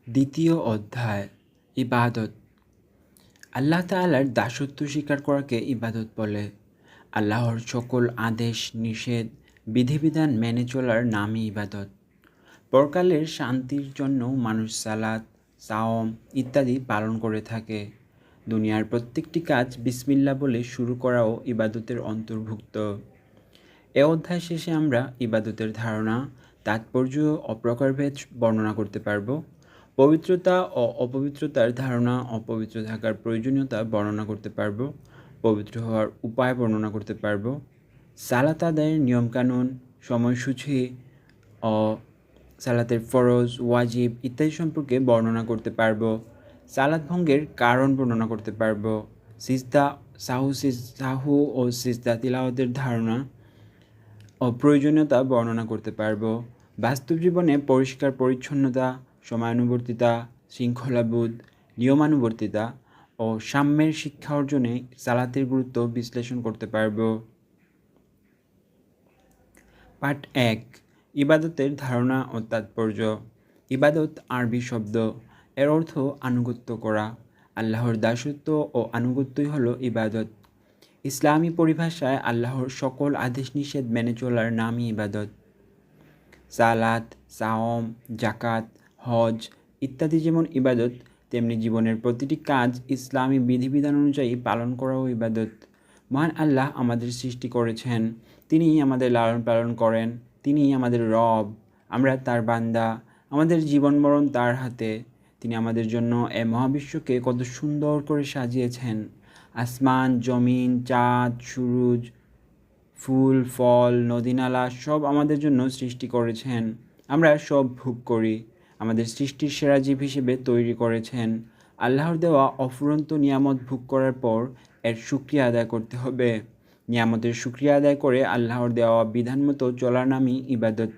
দ্বিতীয় অধ্যায় ইবাদত। আল্লাহ তাআলার দাসত্ব স্বীকার করাকে ইবাদত বলে। আল্লাহর সকল আদেশ নিষেধ বিধিবিধান মেনে চলার নামই ইবাদত। পরকালের শান্তির জন্য মানুষ সালাত, সাওম ইত্যাদি পালন করে থাকে। দুনিয়ার প্রত্যেকটি কাজ বিসমিল্লাহ বলে শুরু করাও ইবাদতের অন্তর্ভুক্ত। এ অধ্যায় শেষে আমরা ইবাদতের ধারণা, তাৎপর্য ও প্রকারভেদ বর্ণনা করতে পারব। পবিত্রতা ও অপবিত্রতার ধারণা, অপবিত্র থাকার প্রয়োজনীয়তা বর্ণনা করতে পারব। পবিত্র হওয়ার উপায় বর্ণনা করতে পারব। সালাত আদায়ের নিয়মকানুন, সময়সূচি ও সালাতের ফরজ, ওয়াজিব ইত্যাদি সম্পর্কে বর্ণনা করতে পারব। সালাত ভঙ্গের কারণ বর্ণনা করতে পারব। সাহু ও সিজদা তিলাওয়াতের ধারণা ও প্রয়োজনীয়তা বর্ণনা করতে পারব। বাস্তব জীবনে পরিষ্কার পরিচ্ছন্নতা, সময়ানুবর্তিতা, শৃঙ্খলাবোধ, নিয়মানুবর্তিতা ও সাম্যের শিক্ষা অর্জনে সালাতের গুরুত্ব বিশ্লেষণ করতে পারব। পার্ট 1, ইবাদতের ধারণা ও তাৎপর্য। ইবাদত আরবি শব্দ, এর অর্থ আনুগত্য করা। আল্লাহর দাসত্ব ও আনুগত্যই হলো ইবাদত। ইসলামী পরিভাষায় আল্লাহর সকল আদেশ নিষেধ মেনে চলার নামই ইবাদত। সালাত, সাওম, জাকাত, হজ ইত্যাদি যেমন ইবাদত, তেমনি জীবনের প্রতিটি কাজ ইসলামী বিধিবিধান অনুযায়ী পালন করাও ইবাদত। মহান আল্লাহ আমাদের সৃষ্টি করেছেন, তিনিই আমাদের লালন পালন করেন, তিনিই আমাদের রব, আমরা তার বান্দা, আমাদের জীবন মরণ তার হাতে। তিনি আমাদের জন্য এ মহাবিশ্বকে কত সুন্দর করে সাজিয়েছেন। আসমান, জমিন, চাঁদ, সূরজ, ফুল, ফল, নদীনালা সব আমাদের জন্য সৃষ্টি করেছেন। আমরা সব ভোগ করি। আমাদের সৃষ্টির সেরা জীব হিসেবে তৈরি করেছেন। আল্লাহর দেওয়া অফুরন্ত নিয়ামত ভোগ করার পর এর শুকরিয়া আদায় করতে হবে। নিয়ামতের শুকরিয়া আদায় করে আল্লাহর দেওয়া বিধান মতো চলার নামই ইবাদত।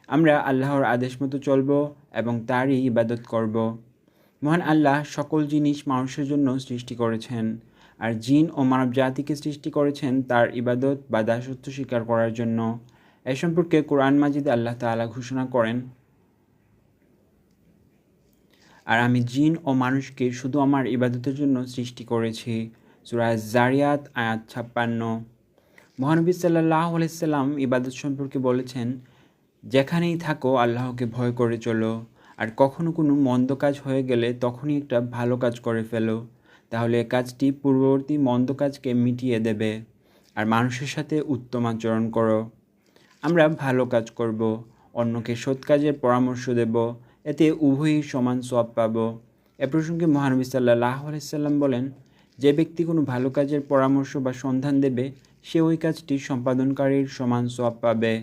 আমরা আল্লাহর আদেশ মতো চলব এবং তারই ইবাদত করব। মহান আল্লাহ সকল জিনিস মানুষের জন্য সৃষ্টি করেছেন, আর জিন ও মানব জাতিকে সৃষ্টি করেছেন তার ইবাদত বা দাসত্ব স্বীকার করার জন্য। এ সম্পর্কে কোরআন মাজিদে আল্লাহ তাআলা ঘোষণা করেন, আর আমি জিন ও মানুষকে শুধু আমার ইবাদতের জন্য সৃষ্টি করেছি। সূরা যারিয়াত আয়াত 56। মহানবী সাল্লাল্লাহু আলাইহি সাল্লাম ইবাদত সম্পর্কে বলেছেন, যেখানেই থাকো আল্লাহকে ভয় করে চলো, আর কখনো কোনো মন্দ কাজ হয়ে গেলে তখনই একটা ভালো কাজ করে ফেলো, তাহলে এ কাজটি পূর্ববর্তী মন্দ কাজকে মিটিয়ে দেবে। আর মানুষের সাথে উত্তম আচরণ করো। আমরা ভালো কাজ করব, অন্যকে সৎ কাজের পরামর্শ দেব, এতে উভয়ই সমান সওয়াব পাব। এ প্রসঙ্গে মহানবী সাল্লাল্লাহু আলাইহি সাল্লাম বলেন, যে ব্যক্তি কোনো ভালো কাজের পরামর্শ বা সন্ধান দেবে, সে ওই কাজটি সম্পাদনকারীর সমান সওয়াব পাবে।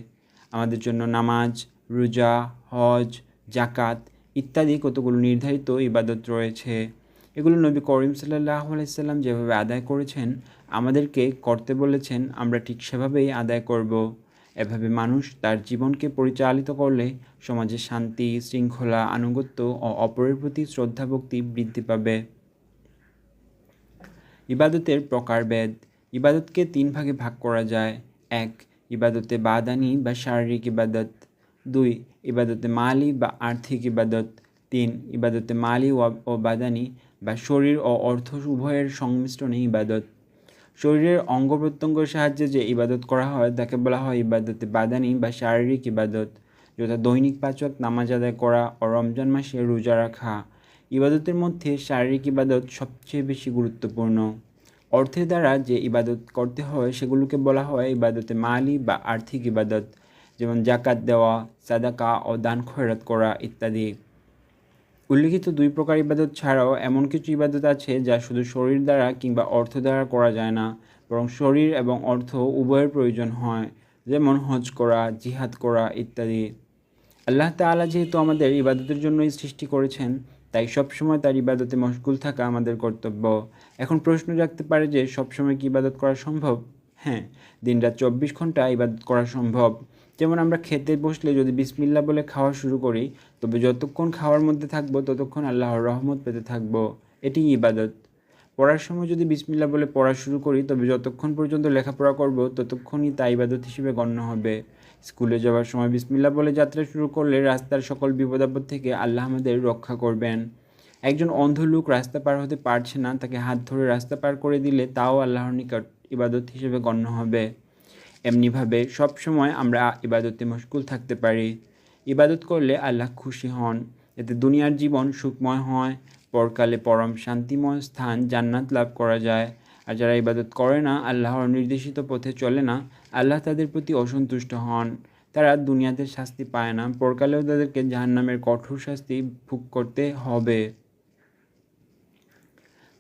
আমাদের জন্য নামাজ, রোজা, হজ, জাকাত ইত্যাদি কতগুলো নির্ধারিত ইবাদত রয়েছে। এগুলো নবী করিম সাল্লাল্লাহু আলাইহি সাল্লাম যেভাবে আদায় করেছেন, আমাদেরকে করতে বলেছেন, আমরা ঠিক সেভাবেই আদায় করব। এভাবে মানুষ তার জীবনকে পরিচালিত করলে সমাজে শান্তি, শৃঙ্খলা, আনুগত্য ও অপরের প্রতি শ্রদ্ধাভক্তি বৃদ্ধি পাবে। ইবাদতের প্রকারভেদ। ইবাদতকে 3 ভাগে ভাগ করা যায়। 1, ইবাদতে বাদানি বা শারীরিক ইবাদত। 2, ইবাদতে মালি বা আর্থিক ইবাদত। 3, ইবাদতে মালি ও বাদানি বা শরীর ও অর্থ উভয়ের সংমিশ্রণে ইবাদত। শরীরের অঙ্গ প্রত্যঙ্গের সাহায্যে যে ইবাদত করা হয় তাকে বলা হয় ইবাদতে বাদানি বা শারীরিক ইবাদত, যথা দৈনিক 5 ওয়াক্ত নামাজ আদায় করা ও রমজান মাসে রোজা রাখা। ইবাদতের মধ্যে শারীরিক ইবাদত সবচেয়ে বেশি গুরুত্বপূর্ণ। অর্থের দ্বারা যে ইবাদত করতে হয় সেগুলোকে বলা হয় ইবাদতে মালি বা আর্থিক ইবাদত, যেমন জাকাত দেওয়া, সাদাকা ও দান খয়রাত করা ইত্যাদি। উল্লিখিত 2 প্রকার ইবাদত ছাড়াও এমন কিছু ইবাদত আছে যা শুধু শরীর দ্বারা কিংবা অর্থ দ্বারা করা যায় না, বরং শরীর এবং অর্থ উভয়ের প্রয়োজন হয়, যেমন হজ করা, জিহাদ করা ইত্যাদি। আল্লাহ তাআলা যেহেতু আমাদের ইবাদতের জন্যই সৃষ্টি করেছেন, তাই সবসময় তার ইবাদতে মশগুল থাকা আমাদের কর্তব্য। এখন প্রশ্ন জাগতে পারে যে সবসময় কি ইবাদত করা সম্ভব? হ্যাঁ, দিনরাত 24 ঘন্টা ইবাদত করা সম্ভব। যেমন আমরা খেতে বসলে যদি বিসমিল্লাহ বলে খাওয়া শুরু করি, তবে যতক্ষণ খাওয়ার মধ্যে থাকবো ততক্ষণ আল্লাহর রহমত পেতে থাকবো। এটিই ইবাদত। পড়ার সময় যদি বিসমিল্লাহ বলে পড়া শুরু করি, তবে যতক্ষণ পর্যন্ত লেখাপড়া করব ততক্ষণই তা ইবাদত হিসেবে গণ্য হবে। স্কুলে যাওয়ার সময় বিসমিল্লাহ বলে যাত্রা শুরু করলে রাস্তার সকল বিপদাপদ থেকে আল্লাহ আমাদের রক্ষা করবেন। একজন অন্ধ লোক রাস্তা পার হতে পারছে না, তাকে হাত ধরে রাস্তা পার করে দিলে তাও আল্লাহর নিকট ইবাদত হিসেবে গণ্য হবে। এমনিভাবে সব সময় আমরা ইবাদতে মশগুল থাকতে পারি। ইবাদত করলে আল্লাহ খুশি হন, এতে দুনিয়ার জীবন সুখময় হয়, পরকালে পরম শান্তিময় স্থান জান্নাত লাভ করা যায়। আর যারা ইবাদত করে না, আল্লাহর নির্দেশিত পথে চলে না, আল্লাহ তাদের প্রতি অসন্তুষ্ট হন। তারা দুনিয়াতে শাস্তি পায় না, পরকালেও তাদেরকে জাহান্নামের কঠোর শাস্তি ভোগ করতে হবে।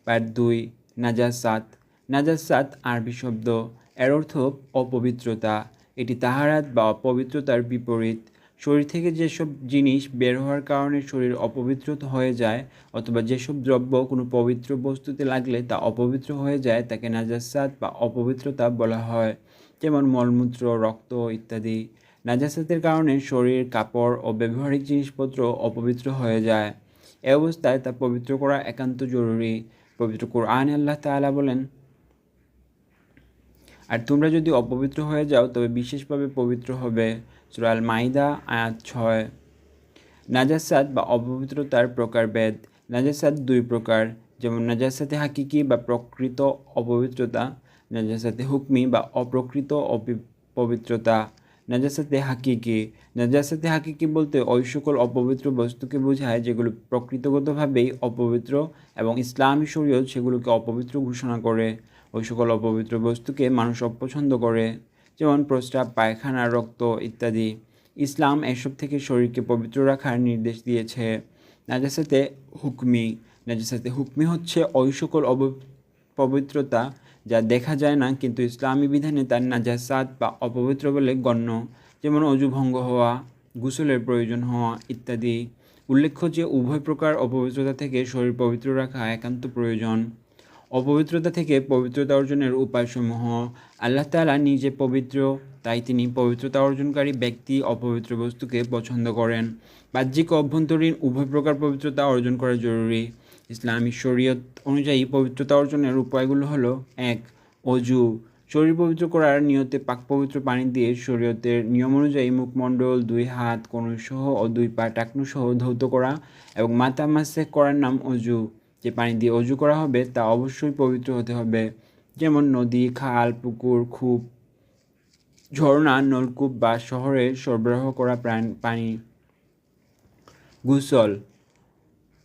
পার্ট 2, নাজাসাত। নাজাসাত আরবি শব্দ, এর অর্থ অপবিত্রতা। এটি তাহারাত বা অপবিত্রতার বিপরীত। শরীর থেকে যেসব জিনিস বের হওয়ার কারণে শরীর অপবিত্র হয়ে যায়, অথবা যেসব দ্রব্য কোনো পবিত্র বস্তুতে লাগলে তা অপবিত্র হয়ে যায়, তাকে নাজাসাত বা অপবিত্রতা বলা হয়। যেমন মলমূত্র, রক্ত ইত্যাদি। নাজাসাতের কারণে শরীর, কাপড় ও ব্যবহারিক জিনিসপত্র অপবিত্র হয়ে যায়। এ অবস্থায় তা পবিত্র করা একান্ত জরুরি। পবিত্র কোরআনে আল্লাহ তাআলা বলেন, আর তোমরা যদি অপবিত্র হয়ে যাও তবে বিশেষভাবে পবিত্র হবে। সূরা আল মাইদা আয়াত 6। নাজাসাত বা অপবিত্রতার প্রকারভেদ। নাজাসাত 2 প্রকার, যেমন নাজাসাতে হাকিকি বা প্রকৃত অপবিত্রতা, নাজাসাতে হুকমি বা অপ্রকৃত পবিত্রতা। নাজাসাতে হাকিকি। নাজাসাতে হাকিকি বলতে ওই সকল অপবিত্র বস্তুকে বোঝায় যেগুলো প্রকৃতিগতভাবেই অপবিত্র এবং ইসলামী শরীয়ত সেগুলোকে অপবিত্র ঘোষণা করে। ওই সকল অপবিত্র বস্তুকে মানুষ অপছন্দ করে, যেমন প্রস্রাব, পায়খানা, রক্ত ইত্যাদি। ইসলাম এসব থেকে শরীরকে পবিত্র রাখার নির্দেশ দিয়েছে। নাজাসাতে হুকমি। নাজাসাতে হুকমি হচ্ছে ওই সকল পবিত্রতা যা দেখা যায় না কিন্তু ইসলামী বিধানে তার নাজাসাত বা অপবিত্র বলে গণ্য, যেমন অজু ভঙ্গ হওয়া, গোসলের প্রয়োজন হওয়া ইত্যাদি। উল্লেখ্য যে উভয় প্রকার অপবিত্রতা থেকে শরীর পবিত্র রাখা একান্ত প্রয়োজন। অপবিত্রতা থেকে পবিত্রতা অর্জনের উপায়সমূহ। আল্লাহ তাআলা নিজে পবিত্র, তাই তিনি পবিত্রতা অর্জনকারী ব্যক্তি অপবিত্র বস্তুকে পছন্দ করেন। বাহ্যিক ও অভ্যন্তরীণ উভয় প্রকার পবিত্রতা অর্জন করা জরুরি। ইসলামী শরীয়ত অনুযায়ী পবিত্রতা অর্জনের উপায়গুলো হলো: 1. অজু। শরীর পবিত্র করার নিয়তে পাক পবিত্র পানি দিয়ে শরীয়তের নিয়ম অনুযায়ী মুখমণ্ডল, 2 হাত, কনুইসহ ও 2 পা টাকনুসহ ধৌত করা এবং মাথা মাসে করার নাম অজু। যে পানি দিয়ে অজু করা হবে তা অবশ্যই পবিত্র হতে হবে, যেমন নদী, খাল, পুকুর, কূপ, ঝর্ণা, নলকূপ বা শহরে সরবরাহ করা পানি। গোসল।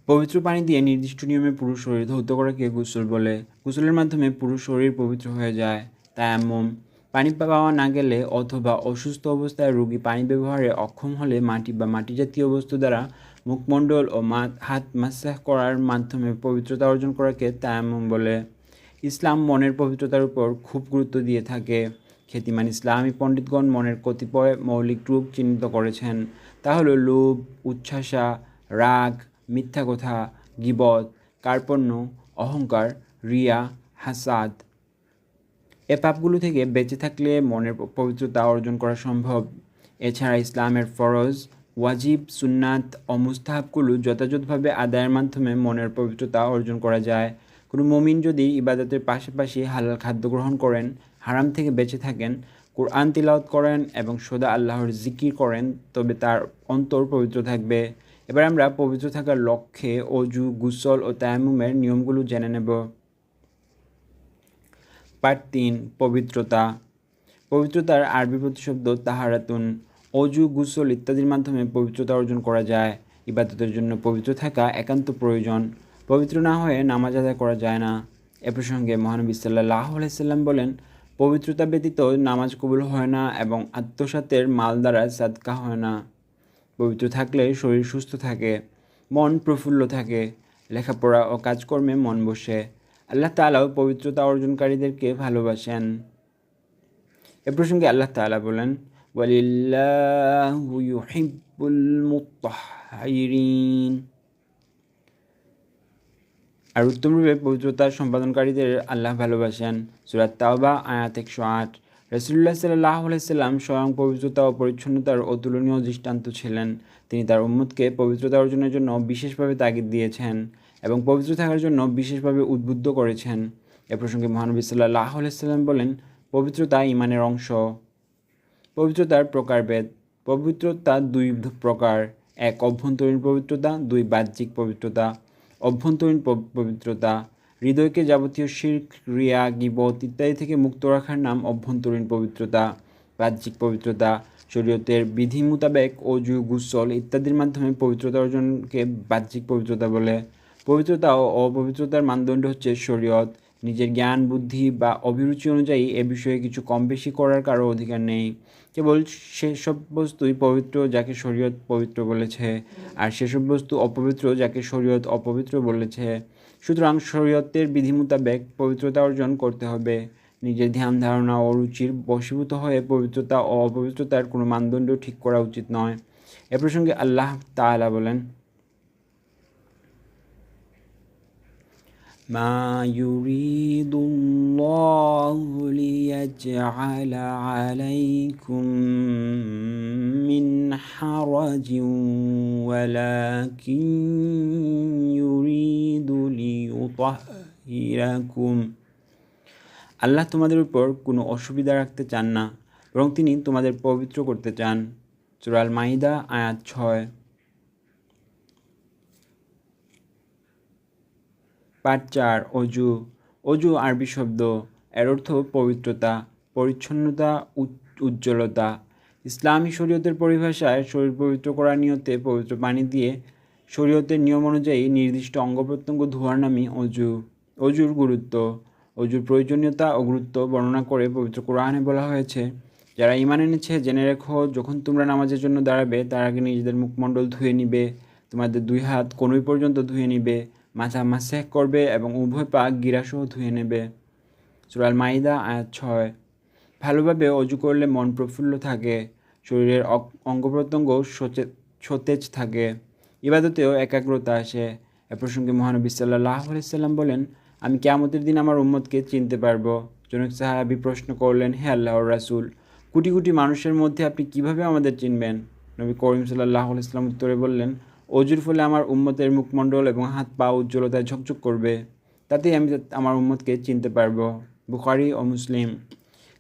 পবিত্র পানি দিয়ে নির্দিষ্ট নিয়মে পুরো শরীর ধৌত করাকে গোসল বলে। গোসলের মাধ্যমে পুরো শরীর পবিত্র হয়ে যায়। তায়াম্মুম। পানি পাওয়া না গেলে অথবা অসুস্থ অবস্থায় রোগী পানি ব্যবহারে অক্ষম হলে মাটি বা মাটি জাতীয় বস্তু দ্বারা মুখমণ্ডল ও হাত মাসাহ করার মাধ্যমে পবিত্রতা অর্জন করাকে তায়াম্মুম বলে। ইসলাম মনের পবিত্রতার উপর খুব গুরুত্ব দিয়ে থাকে। খ্যাতিমান ইসলামী পণ্ডিতগণ মনের কতিপয় মৌলিক রূপ চিহ্নিত করেছেন। তা হলো লোভ, উচ্ছ্বাসা, রাগ, মিথ্যা কথা, গীবত, কার্পণ্য, অহংকার, রিয়া, হাসাদ। এ পাপগুলো থেকে বেঁচে থাকলে মনের পবিত্রতা অর্জন করা সম্ভব। এছাড়া ইসলামের ফরজ, ওয়াজিব, সুন্নাত ও মুস্তাহাবগুলো যথাযথভাবে আদায়ের মাধ্যমে মনের পবিত্রতা অর্জন করা যায়। কোনো মুমিন যদি ইবাদতের পাশাপাশি হালাল খাদ্য গ্রহণ করেন, হারাম থেকে বেঁচে থাকেন, কোরআন তিলাওয়াত করেন এবং সদা আল্লাহর জিকির করেন, তবে তার অন্তর পবিত্র থাকবে। এবার আমরা পবিত্র থাকার লক্ষ্যে অজু, গোসল ও তায়াম্মুমের নিয়মগুলো জেনে নেব। পার্ট 3, পবিত্রতা। পবিত্রতার আরবি প্রতিশব্দ তাহারাতুন। অজু, গোসল ইত্যাদির মাধ্যমে পবিত্রতা অর্জন করা যায়। ইবাদতের জন্য পবিত্র থাকা একান্ত প্রয়োজন। পবিত্র না হয়ে নামাজ আদায় করা যায় না। এ প্রসঙ্গে মহানবী সাল্লাল্লাহু আলাইহি সাল্লাম বলেন, পবিত্রতা ব্যতীত নামাজ কবুল হয় না এবং আত্মসাতের মাল দ্বারা সাদকা হয় না। পবিত্র থাকলে শরীর সুস্থ থাকে, মন প্রফুল্ল থাকে, লেখাপড়া ও কাজকর্মে মন বসে। আল্লাহ তাআলাও পবিত্রতা অর্জনকারীদেরকে ভালোবাসেন। এ প্রসঙ্গে আল্লাহ তাআলা বলেন, ওয়ালিল্লাহু ইউহিব্বুল মুত্তাহহিরিন। আর উত্তমরূপে পবিত্রতা সম্পাদনকারীদের আল্লাহ ভালোবাসেন। সূরা তাওবা আয়াত 108। রাসূলুল্লাহ সাল্লাল্লাহু আলাইহি সাল্লাম স্বয়ং পবিত্রতা ও পরিচ্ছন্নতার অতুলনীয় দৃষ্টান্ত ছিলেন। তিনি তার উম্মতকে পবিত্রতা অর্জনের জন্য বিশেষভাবে তাগিদ দিয়েছেন এবং পবিত্র থাকার জন্য বিশেষভাবে উদ্বুদ্ধ করেছেন। এ প্রসঙ্গে মহানবী সাল্লাল্লাহু আলাইহি সাল্লাম বলেন, পবিত্রতা ঈমানের অংশ। পবিত্রতার প্রকারভেদ। পবিত্রতা দুই প্রকার, এক অভ্যন্তরীণ পবিত্রতা, দুই বাহ্যিক পবিত্রতা। অভ্যন্তরীণ পবিত্রতা হৃদয়কে যাবতীয় শিরক, রিয়া, গীবত ইত্যাদি থেকে মুক্ত রাখার নাম অভ্যন্তরীণ পবিত্রতা। বাহ্যিক পবিত্রতা শরীয়তের বিধি মোতাবেক অজু, গোসল ইত্যাদির মাধ্যমে পবিত্রতা অর্জনকে বাহ্যিক পবিত্রতা বলে। পবিত্রতা ও অপবিত্রতার মানদণ্ড হচ্ছে শরীয়ত। নিজের জ্ঞান, বুদ্ধি বা অভিরুচি অনুযায়ী এ বিষয়ে কিছু কম বেশি করার কারো অধিকার নেই। কেবল সেসব বস্তুই পবিত্র যাকে শরীয়ত পবিত্র বলেছে, আর সেসব বস্তু অপবিত্র যাকে শরীয়ত অপবিত্র বলেছে। সুতরাং শরীয়তের বিধি মোতাবেক পবিত্রতা অর্জন করতে হবে। নিজের ধ্যান, ধারণা ও রুচির বশীভূত হয়ে পবিত্রতা ও অপবিত্রতার কোনো মানদণ্ড ঠিক করা উচিত নয়। এ প্রসঙ্গে আল্লাহ তাআলা বলেন, মা ইউরিদুল্লাহু লিয়াজআলা আলাইকুম মিন হারাজিন ওয়ালাকিন ইউরিদু লিইউতাহহিরাকুম। আল্লাহ তোমাদের উপর কোনো অসুবিধা রাখতে চান না, বরং তিনি তোমাদের পবিত্র করতে চান। সূরা আল মাইদা আয়াত 6। পাঠ 4। অজু। অজু আরবি শব্দ, এর অর্থ পবিত্রতা, পরিচ্ছন্নতা, উজ্জ্বলতা। ইসলামী শরীয়তের পরিভাষায় শরীর পবিত্র করার নিয়তে পবিত্র পানি দিয়ে শরীয়তের নিয়ম অনুযায়ী নির্দিষ্ট অঙ্গ প্রত্যঙ্গ ধোয়ার নামই অজু। অজুর গুরুত্ব। অজুর প্রয়োজনীয়তা ও গুরুত্ব বর্ণনা করে পবিত্র কোরআনে বলা হয়েছে, যারা ঈমান এনেছে জেনে রেখো, যখন তোমরা নামাজের জন্য দাঁড়াবে তার আগে নিজেদের মুখমণ্ডল ধুয়ে নিবে, তোমাদের দুই হাত কনুই পর্যন্ত ধুয়ে নিবে, মাথা মাসেহ করবে এবং উভয় পা গিরাসহ ধুয়ে নেবে। সূরা আল মাইদা আয়াত 6। ভালোভাবে অজু করলে মন প্রফুল্ল থাকে, শরীরের অঙ্গ প্রত্যঙ্গ সতেজ থাকে, ইবাদতেও একাগ্রতা আসে। এ প্রসঙ্গে মহানবী সাল্লাল্লাহু আলাইহি সাল্লাম বলেন, আমি কিয়ামতের দিন আমার উম্মতকে চিনতে পারবো। জনক সাহাবী প্রশ্ন করলেন, হে আল্লাহর রাসূল, কোটি কোটি মানুষের মধ্যে আপনি কিভাবে আমাদের চিনবেন? নবী করিম সাল্লাল্লাহু আলাইহি সাল্লাম উত্তরে বললেন, অজুর ফলে আমার উম্মতের মুখমণ্ডল এবং হাত পা উজ্জ্বলতায় ঝকঝক করবে, তাতেই আমি আমার উম্মতকে চিনতে পারবো। বুখারী ও মুসলিম।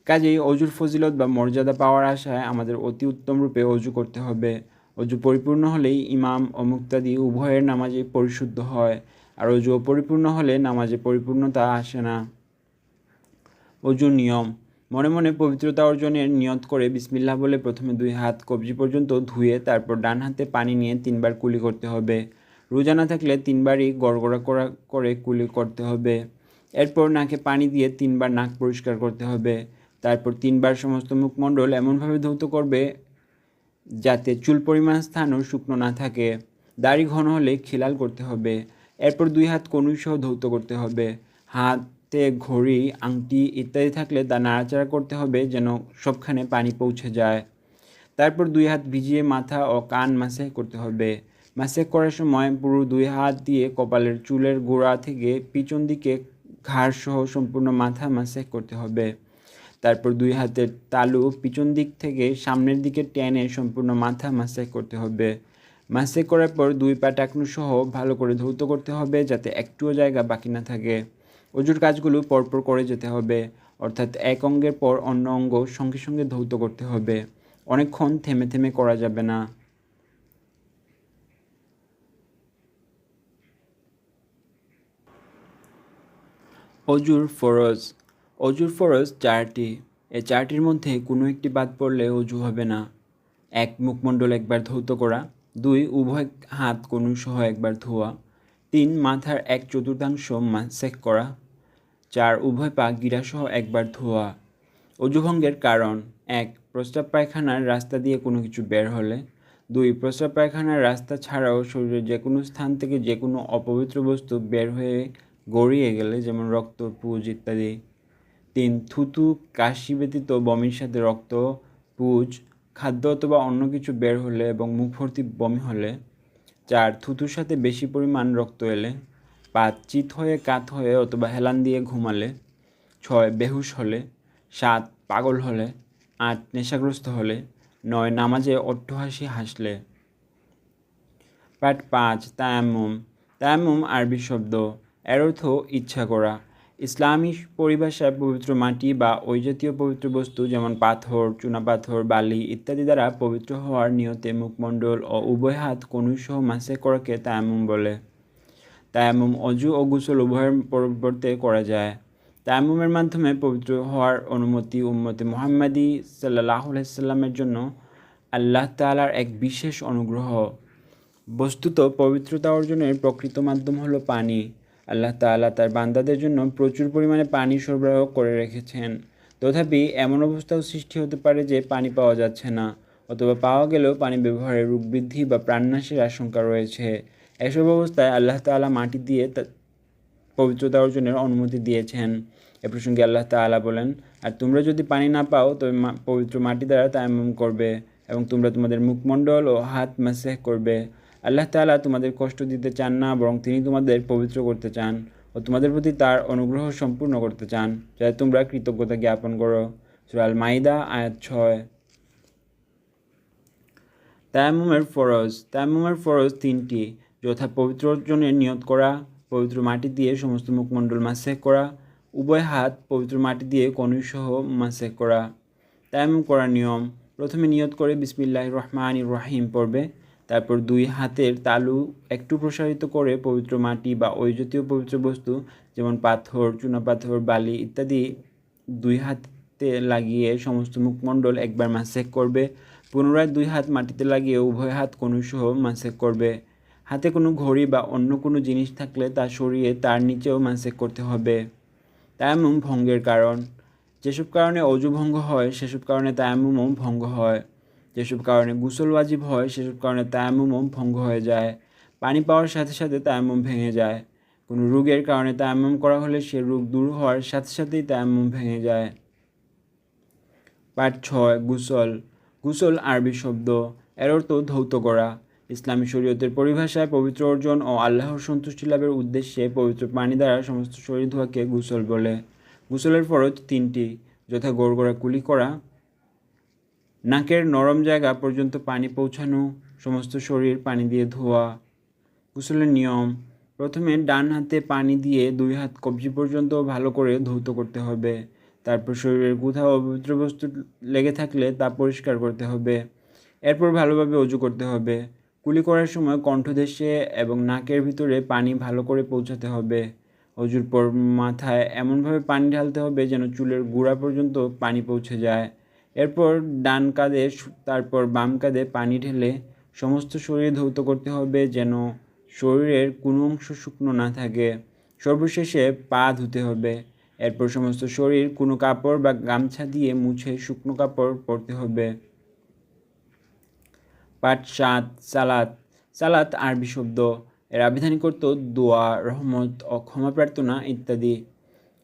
কাজেই অজুর ফজিলত বা মর্যাদা পাওয়ার আশায় আমাদের অতি উত্তম রূপে অজু করতে হবে। অজু পরিপূর্ণ হলেই ইমাম ও মুক্তাদি উভয়ের নামাজে পরিশুদ্ধ হয়, আর অজু অপরিপূর্ণ হলে নামাজে পরিপূর্ণতা আসে না। অজুর নিয়ম। মনে মনে পবিত্রতা অর্জনের নিয়ত করে বিসমিল্লাহ বলে প্রথমে দুই হাত কবজি পর্যন্ত ধুয়ে তারপর ডান হাতে পানি নিয়ে 3 বার কুলি করতে হবে। রোজা না থাকলে 3 বারই গড়গড়া করে কুলি করতে হবে। এরপর নাকে পানি দিয়ে 3 বার নাক পরিষ্কার করতে হবে। তারপর 3 বার সমস্ত মুখমণ্ডল এমনভাবে ধৌত করবে যাতে চুল পরিমাণ স্থানও শুকনো না থাকে। দাড়ি ঘন হলে খিলাল করতে হবে। এরপর 2 হাত কনুই সহ ধৌত করতে হবে। হাতে ঘড়ি, আংটি ইত্যাদি থাকলে তা নাড়াচাড়া করতে হবে যেন সবখানে পানি পৌঁছে যায়। তারপর 2 হাত ভিজিয়ে মাথা ও কান মাসেহ করতে হবে। মাসেহ করার সময় পুরো 2 হাত দিয়ে কপালের চুলের গোড়া থেকে পিছন দিকে ঘাড় সহ সম্পূর্ণ মাথা মাসেহ করতে হবে। তারপর 2 হাতের তালু পিছন দিক থেকে সামনের দিকে টেনে সম্পূর্ণ মাথা মাসেহ করতে হবে। মাসেহ করার পর 2 পা টাকনু সহ ভালো করে ধৌত করতে হবে যাতে একটুও জায়গা বাকি না থাকে। অজুর কাজগুলো পরপর করে যেতে হবে, অর্থাৎ এক অঙ্গের পর অন্য অঙ্গ সঙ্গে সঙ্গে ধৌত করতে হবে। অনেকক্ষণ থেমে থেমে করা যাবে না। অজুর ফরজ। অজুর ফরজ 4টি। এই 4টির মধ্যে কোনো একটি বাদ পড়লে অজু হবে না। 1. মুখমণ্ডল একবার ধৌত করা। 2. উভয় হাত কনুই সহ একবার ধোয়া। 3. মাথার 1/4 মাসেহ করা। 4. উভয় পা গিরাসহ একবার ধোয়া। অজু ভঙ্গের কারণ: 1. প্রস্রাব পায়খানার রাস্তা দিয়ে কোনো কিছু বের হলে। 2. প্রস্রাব পায়খানার রাস্তা ছাড়াও শরীরের যে কোনো স্থান থেকে যে কোনো অপবিত্র বস্তু বের হয়ে গড়িয়ে গেলে, যেমন রক্ত, পুজ ইত্যাদি। 3. থুতু, কাশি ব্যতীত বমির সাথে রক্ত, পুজ, খাদ্য অথবা অন্য কিছু বের হলে এবং মুখ ভর্তি বমি হলে। 4. থুতুর সাথে বেশি পরিমাণ রক্ত এলে। 5. চিত হয়ে, কাত হয়ে অথবা হেলান দিয়ে ঘুমালে। 6. বেহুশ হলে। 7. পাগল হলে। 8. নেশাগ্রস্ত হলে। 9. নামাজে অট্টহাসি হাসলে। পার্ট 5। তায়াম্মুম। তায়াম্মুম আরবি শব্দ, এর অর্থ ইচ্ছা করা। ইসলামী পরিভাষায় পবিত্র মাটি বা ওই জাতীয় পবিত্র বস্তু যেমন পাথর, চুনাপাথর, বালি ইত্যাদি দ্বারা পবিত্র হওয়ার নিয়তে মুখমণ্ডল ও উভয় হাত কনুইসহ মাসে করাকে তায়াম্মুম বলে। তায়াম্মুম অজু ও গোসল উভয়ের পরিবর্তে করা যায়। তায়াম্মুমের মাধ্যমে পবিত্র হওয়ার অনুমতি উম্মতে মুহাম্মাদি সাল্লাল্লাহু আলাইহি সাল্লামের জন্য আল্লাহ তাআলার এক বিশেষ অনুগ্রহ। বস্তুত পবিত্রতা অর্জনের প্রকৃত মাধ্যম হলো পানি। আল্লাহ তাআলা তার বান্দাদের জন্য প্রচুর পরিমাণে পানি সরবরাহ করে রেখেছেন। তথাপি এমন অবস্থাও সৃষ্টি হতে পারে যে পানি পাওয়া যাচ্ছে না, অথবা পাওয়া গেলেও পানি ব্যবহারে রোগ বৃদ্ধি বা প্রাণনাশের আশঙ্কা রয়েছে। এসব অবস্থায় আল্লাহ তাআলা মাটি দিয়ে পবিত্রতা অর্জনের অনুমতি দিয়েছেন। এ প্রসঙ্গে আল্লাহ তাআলা বলেন, আর তোমরা যদি পানি না পাও তবে পবিত্র মাটি দ্বারা তায়াম্মুম করবে এবং তোমরা তোমাদের মুখমণ্ডল ও হাত মাসেহ করবে। আল্লাহ তাআলা তোমাদের কষ্ট দিতে চান না, বরং তিনি তোমাদের পবিত্র করতে চান ও তোমাদের প্রতি তার অনুগ্রহ সম্পূর্ণ করতে চান, যাতে তোমরা কৃতজ্ঞতা জ্ঞাপন করো। সূরা আল মাইদা আয়াত 6। তায়াম্মুমের ফরজ তিনটি, যথা পবিত্র অর্জনের নিয়ত করা, পবিত্র মাটি দিয়ে সমস্ত মুখমণ্ডল মাসেহ করা, উভয় হাত পবিত্র মাটি দিয়ে কনুইসহ মাসেহ করা। তায়াম্মুম করার নিয়ম: প্রথমে নিয়ত করে বিসমিল্লাহির রহমানির রহিম পড়বে। তারপর দুই হাতের তালু একটু প্রসারিত করে পবিত্র মাটি বা ওই জাতীয় পবিত্র বস্তু যেমন পাথর, চুনাপাথর, বালি ইত্যাদি দুই হাতে লাগিয়ে সমস্ত মুখমণ্ডল একবার মাসেহ করবে। পুনরায় দুই হাত মাটিতে লাগিয়ে উভয় হাত কনুইসহ মাসেহ করবে। হাতে কোনো ঘড়ি বা অন্য কোনো জিনিস থাকলে তা সরিয়ে তার নিচেও মাসেহ করতে হবে। তায়াম্মুম ভঙ্গের কারণ: যেসব কারণে অজু ভঙ্গ হয় সেসব কারণে তায়াম্মুমও ভঙ্গ হয়। যেসব কারণে গোসল ওয়াজিব হয় সেসব কারণে তায়াম্মুমও ভঙ্গ হয়ে যায়। পানি পাওয়ার সাথে সাথে তায়াম্মুম ভেঙে যায়। কোনো রোগের কারণে তায়াম্মুম করা হলে সে রোগ দূর হওয়ার সাথে সাথেই তায়াম্মুম ভেঙে যায়। পার্ট 6। গোসল আরবি শব্দ, এর অর্থ ধৌত করা। ইসলামী শরীয়তের পরিভাষায় পবিত্র অর্জন ও আল্লাহর সন্তুষ্টি লাভের উদ্দেশ্যে পবিত্র পানি দ্বারা সমস্ত শরীর ধোয়াকে গোসল বলে। গোসলের ফরজ তিনটি, যথা গড়গড়া কুলি করা, নাকের নরম জায়গা পর্যন্ত পানি পৌঁছানো, সমস্ত শরীর পানি দিয়ে ধোয়া। গোসলের নিয়ম: প্রথমে ডান হাতে পানি দিয়ে দুই হাত কবজি পর্যন্ত ভালো করে ধৌত করতে হবে। তারপর শরীরের কোথাও অপবিত্র বস্তু লেগে থাকলে তা পরিষ্কার করতে হবে। এরপর ভালোভাবে অজু করতে হবে। কুলি করার সময় কণ্ঠদেশে এবং নাকের ভিতরে পানি ভালো করে পৌঁছাতে হবে। অজুর পর মাথায় এমনভাবে পানি ঢালতে হবে যেন চুলের গোড়া পর্যন্ত পানি পৌঁছে যায়। এরপর ডান কাঁধে তারপর বাম কাঁধে পানি ঢেলে সমস্ত শরীর ধৌত করতে হবে যেন শরীরের কোনো অংশ শুকনো না থাকে। সর্বশেষে পা ধুতে হবে। এরপর সমস্ত শরীর কোনো কাপড় বা গামছা দিয়ে মুছে শুকনো কাপড় পরতে হবে। পার্ট 7। সালাত আরবি শব্দ, এর আবিধানিক অর্থ দোয়া, রহমত ও ক্ষমা প্রার্থনা ইত্যাদি।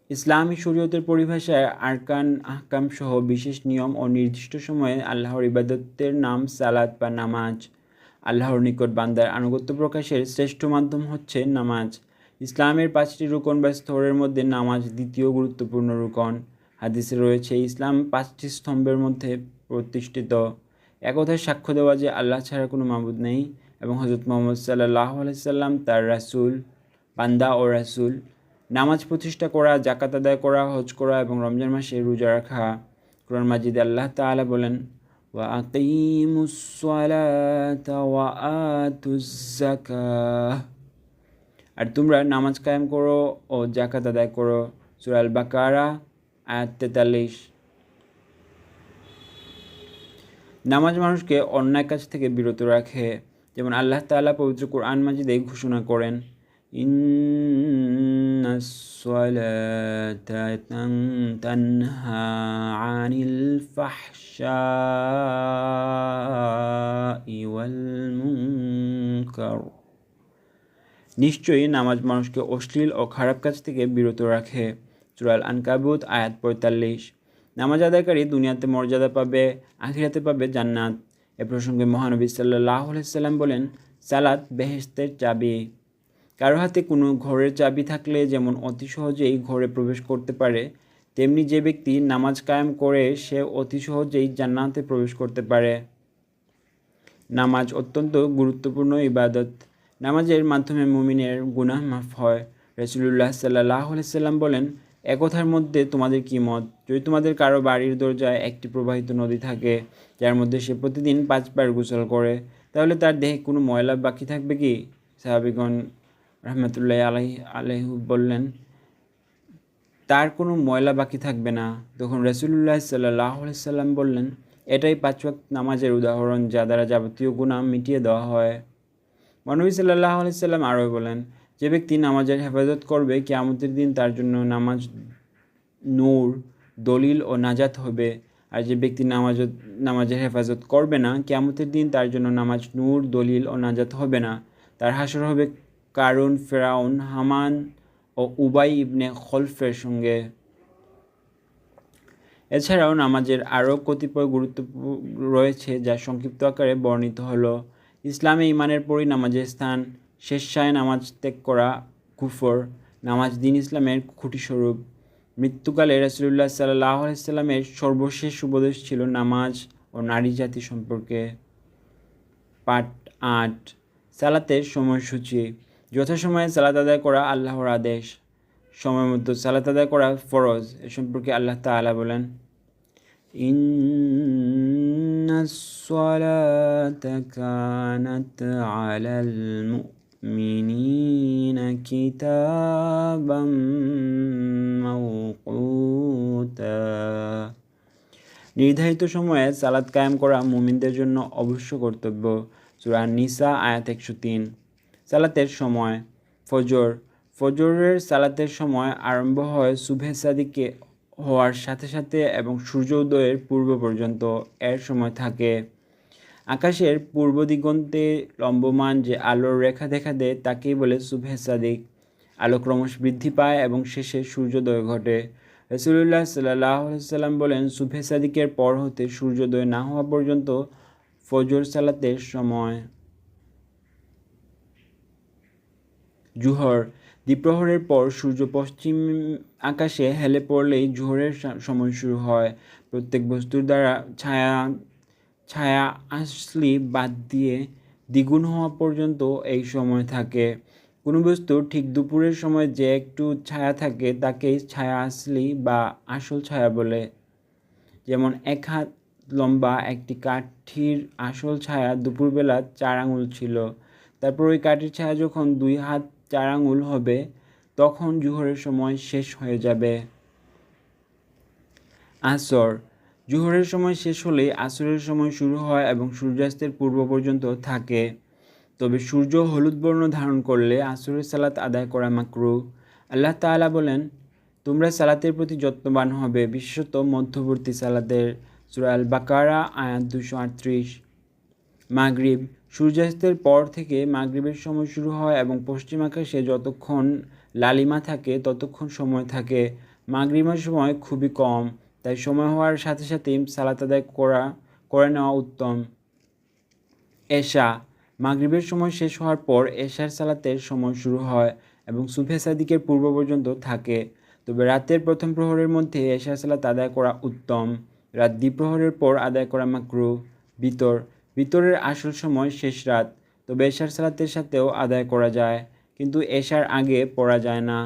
ইসলামী শরীয়তের পরিভাষায় আরকান আহকাম সহ বিশেষ নিয়ম ও নির্দিষ্ট সময়ে আল্লাহর ইবাদতের নাম সালাত বা নামাজ। আল্লাহর নিকট বান্দার আনুগত্য প্রকাশের শ্রেষ্ঠ মাধ্যম হচ্ছে নামাজ। ইসলামের 5টি রুকন বা স্তরের মধ্যে নামাজ দ্বিতীয় গুরুত্বপূর্ণ রুকন। হাদিসে রয়েছে ইসলাম 5টি স্তম্ভের মধ্যে প্রতিষ্ঠিত। একথায় সাক্ষ্য দেওয়া যে আল্লাহ ছাড়া কোনো মাবুদ নেই এবং হযরত মুহাম্মদ সাল্লাল্লাহু আলাইহি সাল্লাম তার বান্দা ও রাসূল। নামাজ প্রতিষ্ঠা করা, যাকাত আদায় করা, হজ করা এবং রমজান মাসে রোজা রাখা। কুরআন মাজিদে আল্লাহ তাআলা বলেন, ওয়া আকিমুস সালাতা ওয়া আতুজ যাকাহ, আর তোমরা নামাজ কায়েম করো ও যাকাত আদায় করো। সূরা আল বাকারা আয়াত 43। নামাজ মানুষকে অন্যায় কাজ থেকে বিরত রাখে, যেমন আল্লাহ তাআলা পবিত্র কুরআন মাজিদে ঘোষণা করেন, ইন্নাস সালাতা তানহা আনিল ফাহশাই ওয়াল মুনকার। নিশ্চয়ই নামাজ মানুষকে অশ্লীল ও খারাপ কাজ থেকে বিরত রাখে। সূরা আল আনকাবুত আয়াত 45। নামাজ আদায়কারী দুনিয়াতে মর্যাদা পাবে, আখিরাতে পাবে জান্নাত। এ প্রসঙ্গে মহানবী সাল্লাল্লাহু আলাইহি সাল্লাম বলেন, সালাত বেহেশতের চাবি। কারো হাতে কোনো ঘরের চাবি থাকলে যেমন অতি সহজেই ঘরে প্রবেশ করতে পারে, তেমনি যে ব্যক্তি নামাজ কায়েম করে সে অতি সহজেই জান্নাতে প্রবেশ করতে পারে। নামাজ অত্যন্ত গুরুত্বপূর্ণ ইবাদত। নামাজের মাধ্যমে মুমিনের গুনাহ মাফ হয়। রাসূলুল্লাহ সাল্লাল্লাহু আলাইহি সাল্লাম বলেন, একথার মধ্যে তোমাদের কি মত? যদি তোমাদের কারো বাড়ির দরজায় একটি প্রবাহিত নদী থাকে যার মধ্যে সে প্রতিদিন 5 বার গোসল করে, তাহলে তার দেহে কোনো ময়লা বাকি থাকবে কি? সাহাবীগণ রাহমাতুল্লাহি আলাইহি বললেন, তার কোনো ময়লা বাকি থাকবে না। তখন রাসূলুল্লাহ সাল্লাল্লাহু আলাইহি সাল্লাম বললেন, এটাই 5 ওয়াক্ত নামাজের উদাহরণ, যা দ্বারা যাবতীয় গুনাহ মিটিয়ে দেওয়া হয়। নবী সাল্লাল্লাহু আলাইহি সাল্লাম আরও বলেন, যে ব্যক্তি নামাজের হেফাজত করবে, কিয়ামতের দিন তার জন্য নামাজ নূর, দলিল ও নাজাত হবে। আর যে ব্যক্তি নামাজের হেফাজত করবে না, কিয়ামতের দিন তার জন্য নামাজ নূর, দলিল ও নাজাত হবে না। তার হাসর হবে কারুন, ফেরাউন, হামান ও উবাই ইবনে খলফের সঙ্গে। এছাড়াও নামাজের আরও কতিপয় গুরুত্ব রয়েছে যা সংক্ষিপ্ত আকারে বর্ণিত হলো। ইসলামে ঈমানের পরই নামাজের স্থান। স্বেচ্ছায় নামাজ ত্যাগ করা কুফর। নামাজ দ্বীন ইসলামের খুঁটিস্বরূপ। মৃত্যুকালে রাসূলুল্লাহ সাল্লাল্লাহু আলাইহি সাল্লামের সর্বশেষ উপদেশ ছিল নামাজ ও নারী জাতি সম্পর্কে। পাঠ ৮। সালাতের সময়সূচি। যথাসময়ে সালাত আদায় করা আল্লাহর আদেশ। সময়মতো সালাত আদায় করা ফরজ। এ সম্পর্কে আল্লাহ তাআলা বলেন, ইন্নাস সালাতা কানাত আলাল মুমিনিনা কিতাবাম মাওকুতা। নির্ধারিত সময়ে সালাত কায়েম করা মুমিনদের জন্য অবশ্য কর্তব্য। সূরা নিসা আয়াত 103। সালাতের সময়। ফজর। ফজরের সালাতের সময় আরম্ভ হয় সুবহে সাদিকে হওয়ার সাথে সাথে এবং সূর্য উদয়ের পূর্ব পর্যন্ত এর সময় থাকে। আকাশের পূর্ব দিগন্তে লম্বমান যে আলোর রেখা দেখা দেয় তাকেই বলে সুবহে সাদিক। আলো ক্রমশ বৃদ্ধি পায় এবং শেষে সূর্যোদয় ঘটে। রাসূলুল্লাহ সাল্লাল্লাহু আলাইহি সাল্লাম বলেন, সুবহে সাদিকের পর হতে সূর্যোদয় না হওয়া পর্যন্ত ফজর সালাতের সময়। জুহর। দ্বিপ্রহরের পর সূর্য পশ্চিম আকাশে হেলে পড়লেই জোহরের সময় শুরু হয়। প্রত্যেক বস্তুর দ্বারা ছায়া আসলি বাদ দিয়ে দ্বিগুণ হওয়া পর্যন্ত এই সময় থাকে। কোনো বস্তুর ঠিক দুপুরের সময় যে একটু ছায়া থাকে তাকেই ছায়া আসলি বা আসল ছায়া বলে। যেমন 1 হাত লম্বা একটি কাঠির আসল ছায়া দুপুরবেলা 4 আঙুল ছিল। তারপর ওই কাঠির ছায়া যখন 2 হাত 4 আঙুল হবে, তখন জোহরের সময় শেষ হয়ে যাবে। আসর। জোহরের সময় শেষ হলেই আসরের সময় শুরু হয় এবং সূর্যাস্তের পূর্ব পর্যন্ত থাকে। তবে সূর্য হলুদ বর্ণ ধারণ করলে আসরের সালাত আদায় করা মাকরুহ। আল্লাহ তাআলা বলেন, তোমরা সালাতের প্রতি যত্নবান হবে, বিশেষত মধ্যবর্তী সালাতের। সূরা আল বাকারা আয়াত 238। মাগরিব। সূর্যাস্তের পর থেকে মাগরিবের সময় শুরু হয় এবং পশ্চিম আকাশে যতক্ষণ লালিমা থাকে ততক্ষণ সময় থাকে। মাগরিবের সময় খুবই কম, তাই সময় হওয়ার সাথে সাথেই সালাত আদায় করে নেওয়া উত্তম। এশা। মাগরিবের সময় শেষ হওয়ার পর এশার সালাতের সময় শুরু হয় এবং সুবহে সাদিকের পূর্ব পর্যন্ত থাকে। তবে রাতের প্রথম প্রহরের মধ্যে এশার সালাত আদায় করা উত্তম। রাত দ্বিপ্রহরের পর আদায় করা মাকরুহ। বিতর। বিতরের আসল সময় শেষ রাত, তবে এশার সালাতের সাথেও আদায় করা যায়, কিন্তু এশার আগে পড়া যায় না।